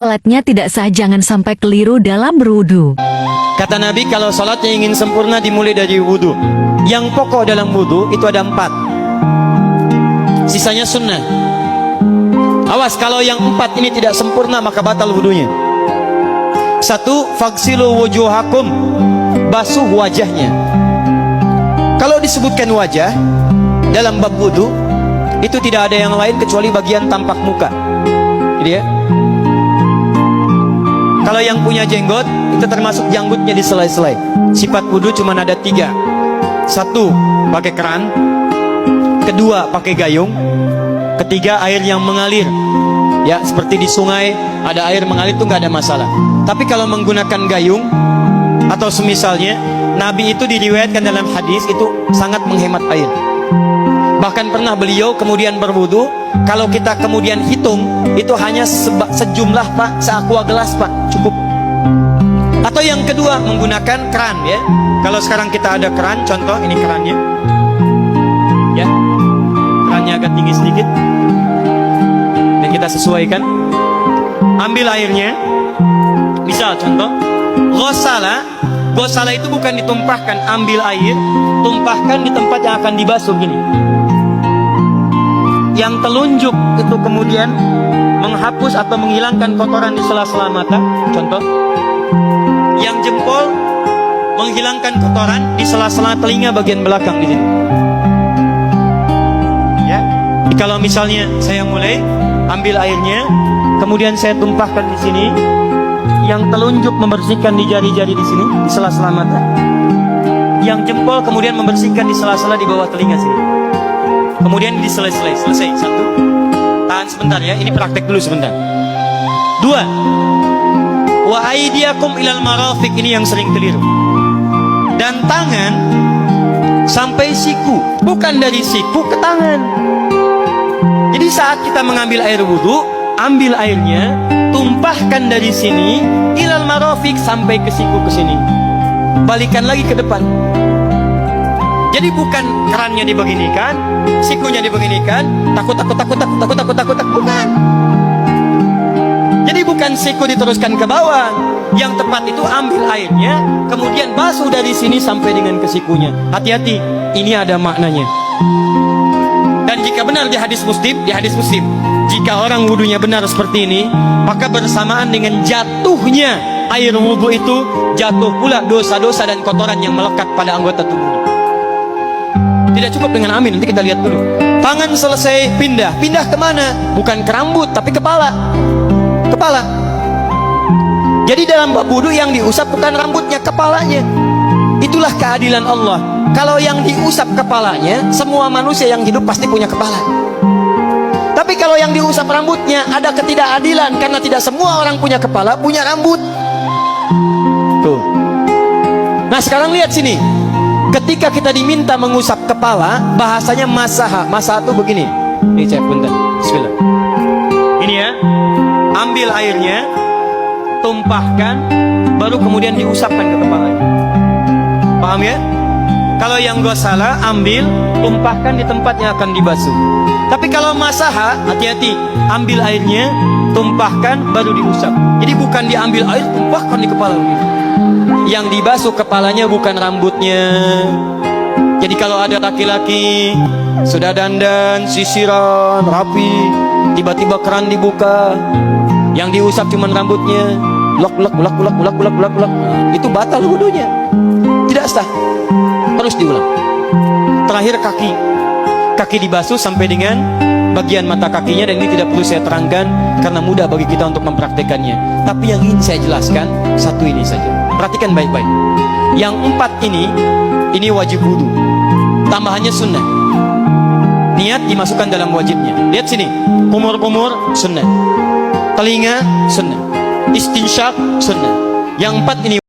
Salatnya tidak sah, jangan sampai keliru dalam berwudu. Kata Nabi, kalau salatnya ingin sempurna dimulai dari wudu. Yang pokok dalam wudu itu ada 4. Sisanya sunnah. Awas kalau yang 4 ini tidak sempurna maka batal wudunya. 1. Faghsilu wujuhakum, basuh wajahnya. Kalau disebutkan wajah dalam bab wudu, itu tidak ada yang lain kecuali bagian tampak muka. Jadi ya, kalau yang punya jenggot, itu termasuk janggutnya di selai-selai. Sifat wudu cuma ada 3. 1, pakai keran. 2, pakai gayung. 3, air yang mengalir. Ya, seperti di sungai ada air mengalir itu nggak ada masalah. Tapi kalau menggunakan gayung atau semisalnya, Nabi itu diriwayatkan dalam hadis itu sangat menghemat air. Bahkan pernah beliau kemudian berwudu, kalau kita kemudian hitung itu hanya sejumlah pak, seaqua gelas pak, cukup. Atau yang kedua menggunakan keran ya. Kalau sekarang kita ada keran, contoh ini kerannya, ya, kerannya agak tinggi sedikit, dan kita sesuaikan. Ambil airnya, misal contoh, gosala itu bukan ditumpahkan, ambil air, tumpahkan di tempat yang akan dibasuh gini. Yang telunjuk itu kemudian menghapus atau menghilangkan kotoran di sela-sela mata, contoh. Yang jempol menghilangkan kotoran di sela-sela telinga bagian belakang di sini. Ya. Kalau misalnya saya mulai ambil airnya, kemudian saya tumpahkan di sini. Yang telunjuk membersihkan di jari-jari di sini, di sela-sela mata. Yang jempol kemudian membersihkan di sela-sela di bawah telinga sini. Kemudian di selesai. 1. Tahan sebentar ya, ini praktek dulu sebentar. 2. Wa aidiakum ilal marafiq, ini yang sering keliru. Dan tangan sampai siku, bukan dari siku ke tangan. Jadi saat kita mengambil air wudu, ambil airnya, tumpahkan dari sini ilal marafiq sampai ke siku ke sini. Balikan lagi ke depan. Jadi bukan kerannya dibeginikan, sikunya dibeginikan, takut, bukan. Jadi bukan siku diteruskan ke bawah. Yang tepat itu ambil airnya, kemudian basuh dari sini sampai dengan ke sikunya. Hati-hati, ini ada maknanya. Dan jika benar di hadis Muslim, jika orang wudunya benar seperti ini, maka bersamaan dengan jatuhnya air wudu itu, jatuh pula dosa-dosa dan kotoran yang melekat pada anggota tubuh. Tidak cukup dengan amin, nanti kita lihat dulu. Tangan selesai, pindah kemana? Bukan ke rambut, tapi kepala. Jadi dalam bab wudu yang diusap bukan rambutnya, kepalanya. Itulah keadilan Allah. Kalau yang diusap kepalanya, semua manusia yang hidup pasti punya kepala. Tapi kalau yang diusap rambutnya, ada ketidakadilan, karena tidak semua orang punya kepala, punya rambut. Tuh. Nah sekarang lihat sini. Ketika kita diminta mengusap kepala, bahasanya masaha. Masaha itu begini. Ini saya punten. Bismillah. Ini ya. Ambil airnya, tumpahkan, baru kemudian diusapkan ke kepalanya. Paham ya? Kalau yang gosala, ambil, tumpahkan di tempat yang akan dibasuh. Tapi kalau masaha, hati-hati. Ambil airnya, tumpahkan, baru diusap. Jadi bukan diambil air, tumpahkan di kepala. Yang dibasuh kepalanya bukan rambutnya. Jadi kalau ada laki-laki sudah dandan, sisiran, rapi, tiba-tiba keran dibuka, yang diusap cuma rambutnya, ulak, itu batal wudunya, tidak sah, terus diulang. Terakhir kaki dibasuh sampai dengan bagian mata kakinya, dan ini tidak perlu saya terangkan karena mudah bagi kita untuk mempraktekannya. Tapi yang ingin saya jelaskan satu ini saja. Perhatikan baik-baik. Yang 4 ini wajib wudu. Tambahannya sunnah. Niat dimasukkan dalam wajibnya. Lihat sini. Kumur-kumur sunnah. Telinga sunnah. Istinsyaq sunnah. Yang 4 ini